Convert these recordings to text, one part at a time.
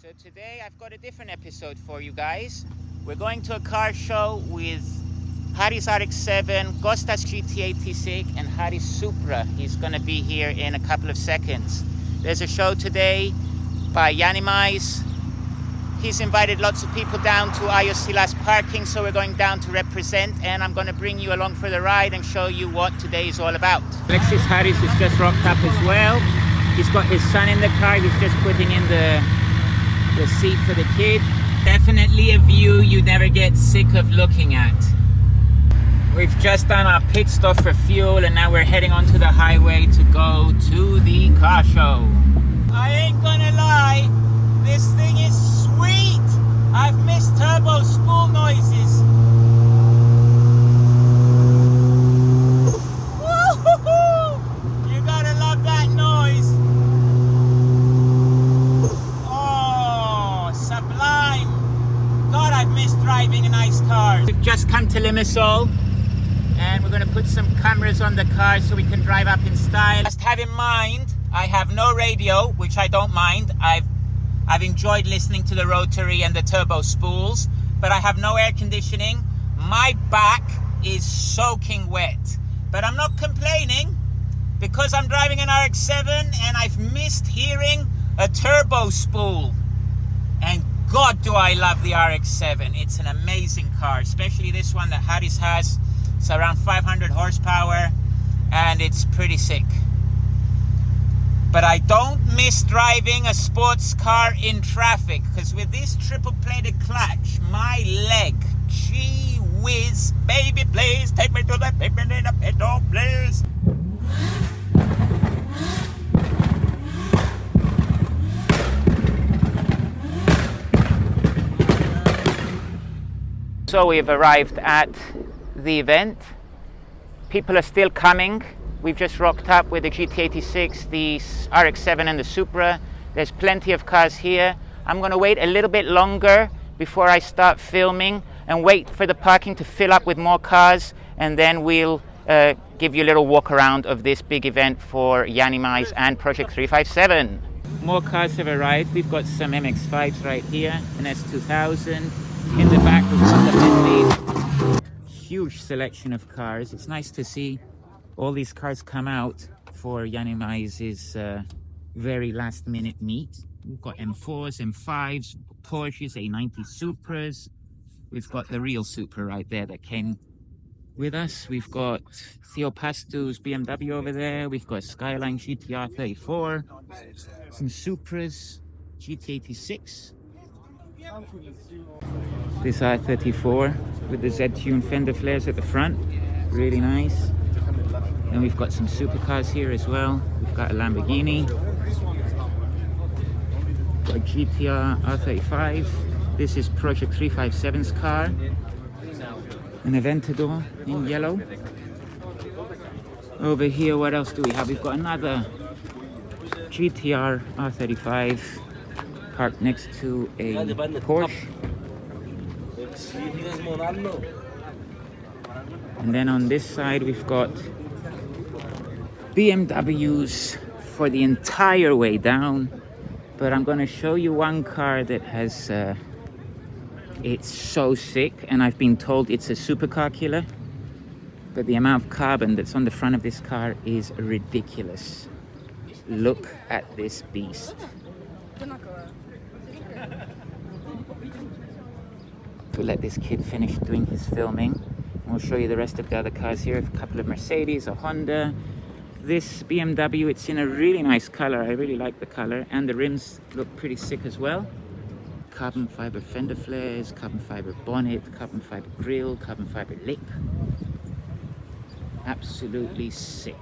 So today I've got a different episode for you guys. We're going to a car show with Harry's RX-7, Gusta's GT86 and Harry's Supra. He's going to be here in a couple of seconds. There's a show today by Yiannimize. He's invited lots of people down to Agios Silas parking, so we're going down to represent, and I'm going to bring you along for the ride and show you what today is all about. Alexis Harris has just rocked up as well. He's got his son in the car. He's just putting in the seat for the kid. Definitely a view you never get sick of looking at. We've just done our pit stop for fuel, and now we're heading onto the highway to go to the car show. I ain't gonna lie, this thing is sweet. I've missed turbo spool noises. Woo-hoo-hoo! You gotta love that noise. Oh, sublime. God, I've missed driving a nice car. We've just come to Limassol, and we're going to put some cameras on the car so we can drive up in style. Just have in mind, I have no radio, which I don't mind. I've enjoyed listening to the rotary and the turbo spools, but I have no air conditioning. My back is soaking wet, but I'm not complaining because I'm driving an RX-7 and I've missed hearing a turbo spool. And God, do I love the RX-7. It's an amazing car, especially this one that Harry's has. It's around 500 horsepower and it's pretty sick. But I don't miss driving a sports car in traffic, because with this triple plated clutch, my leg, gee whiz, baby please, take me to the pavement in a petrol please. So we've arrived at the event. People are still coming. We've just rocked up with the GT86, the RX-7 and the Supra. There's plenty of cars here. I'm going to wait a little bit longer before I start filming and wait for the parking to fill up with more cars, and then we'll give you a little walk around of this big event for Yiannimize and Project 357. More cars have arrived. We've got some MX-5s right here, an S2000. In the back we've got the Bentley. Huge selection of cars. It's nice to see all these cars come out for Yiannimize's very last minute meet. We've got M4s, M5s, Porsches, A90 Supras. We've got the real Supra right there that came with us. We've got Theo Pastu's BMW over there. We've got Skyline GTR 34, some Supras, GT86. This R34 with the Z-Tune fender flares at the front, really nice. And we've got some Supercars here as well. We've got a Lamborghini, got a GTR R35. This is Project 357's car, an Aventador in yellow. Over here, what else do we have? We've got another GTR R35 parked next to a Porsche. And then on this side we've got BMWs for the entire way down, but I'm going to show you one car that has it's so sick, and I've been told it's a supercar killer, but the amount of carbon that's on the front of this car is ridiculous. Look at this beast. We'll let this kid finish doing his filming. We'll show you the rest of the other cars here. A couple of Mercedes, a Honda. This BMW, it's in a really nice color. I really like the color, and the rims look pretty sick as well. Carbon fiber fender flares, carbon fiber bonnet, carbon fiber grille, carbon fiber lip. Absolutely sick.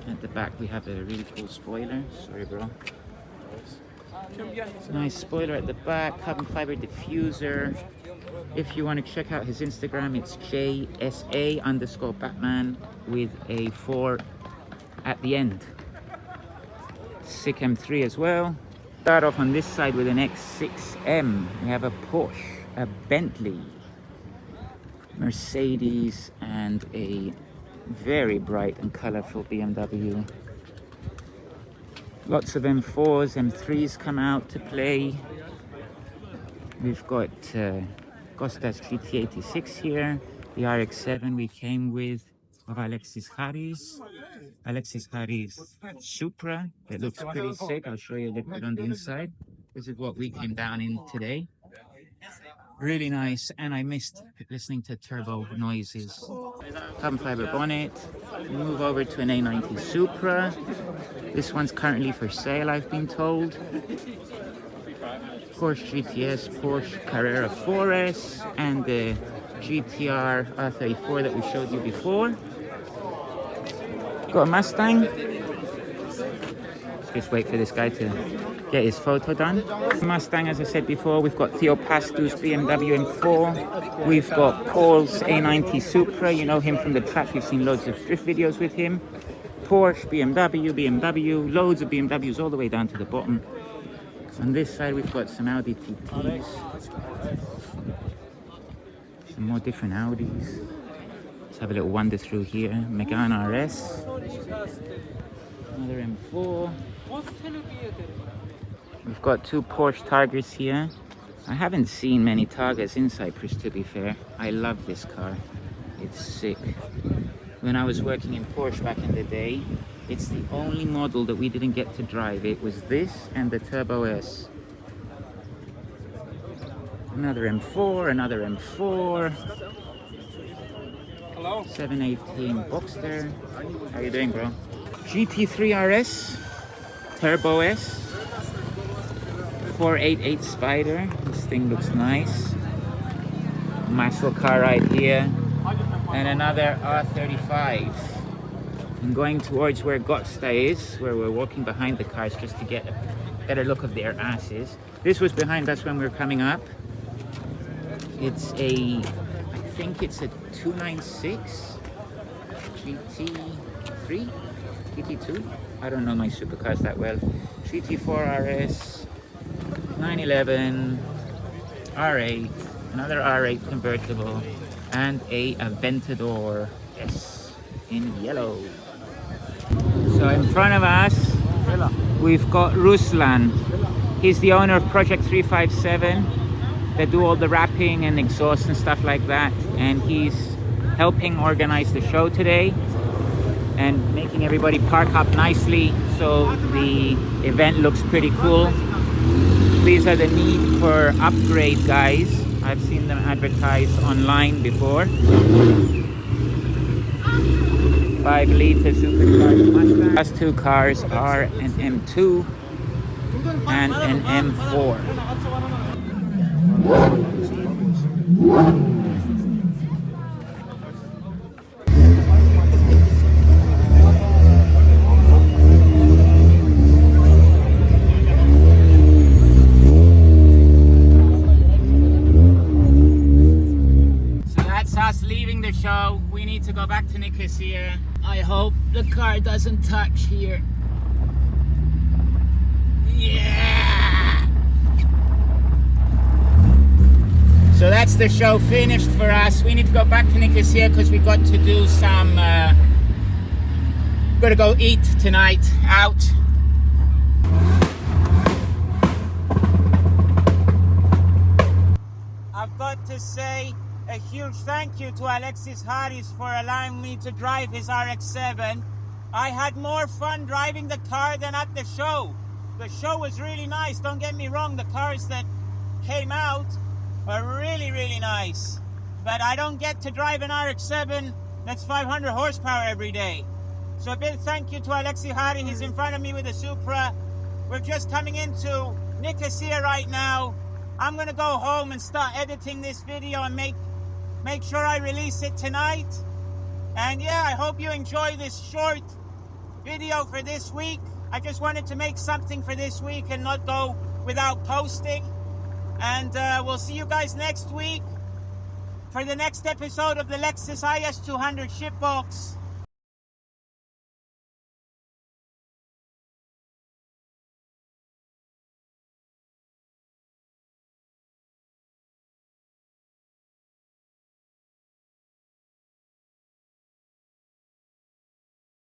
At the back we have a really cool spoiler. Sorry bro. Nice spoiler at the back, carbon fiber diffuser. If you want to check out his Instagram, it's JSA_Batman with a 4 at the end. Sick M3 as well. Start off on this side with an X6M. We have a Porsche, a Bentley, Mercedes, and a very bright and colorful BMW. Lots of M4s, M3s come out to play. We've got Costa's GT86 here, the RX-7 we came with of Alexis Supra. It looks pretty sick. I'll show you a little bit on the inside. This is what we came down in today. Really nice, and I missed listening to turbo noises. Carbon fiber bonnet. Move over to an A90 Supra. This one's currently for sale, I've been told. Porsche GTS, Porsche Carrera 4S, and the GTR R34 that we showed you before. Got a Mustang. Just wait for this guy to get his photo done. Mustang, as I said before, we've got Theo Pastu's BMW M4. We've got Paul's A90 Supra. You know him from the track. You've seen loads of drift videos with him. Porsche, BMW, loads of BMWs all the way down to the bottom. On this side, we've got some Audi TTs. Some more different Audis. Let's have a little wander through here. Megane RS. Another M4. We've got two Porsche Targas here. I haven't seen many Targas in Cyprus, to be fair. I love this car. It's sick. When I was working in Porsche back in the day, it's the only model that we didn't get to drive. It was this and the Turbo S. Another M4, another M4. Hello. 718 Boxster. How you doing, bro? GT3 RS, Turbo S, 488 Spider. This thing looks nice. Muscle car right here, and another R35. I'm going towards where Gotsta is, where we're walking behind the cars just to get a better look of their asses. This was behind us when we were coming up. It's I think it's a 296 GT3. GT2? I don't know my supercars that well. GT4 RS, 911, R8, another R8 convertible, and a Aventador S in yellow. So in front of us, we've got Ruslan. He's the owner of Project 357. They do all the wrapping and exhaust and stuff like that. And he's helping organize the show today and making everybody park up nicely so the event looks pretty cool. These are the need for upgrade guys. I've seen them advertised online before. 5-liter Supercars Mustang. Last two cars are an M2 and an M4. Show. We need to go back to Nicosia. I hope the car doesn't touch here. Yeah! So that's the show finished for us. We need to go back to Nicosia because we got to do some gotta go eat tonight out. I've got to say a huge thank you to Alexis for allowing me to drive his RX-7. I had more fun driving the car than at the show. The show was really nice, don't get me wrong, the cars that came out are really, really nice. But I don't get to drive an RX-7 that's 500 horsepower every day. So a big thank you to Alexis. He's in front of me with a Supra. We're just coming into Nicosia right now. I'm gonna go home and start editing this video and make sure I release it tonight. And yeah, I hope you enjoy this short video for this week. I just wanted to make something for this week and not go without posting. And we'll see you guys next week for the next episode of the Lexus IS200 Shipbox.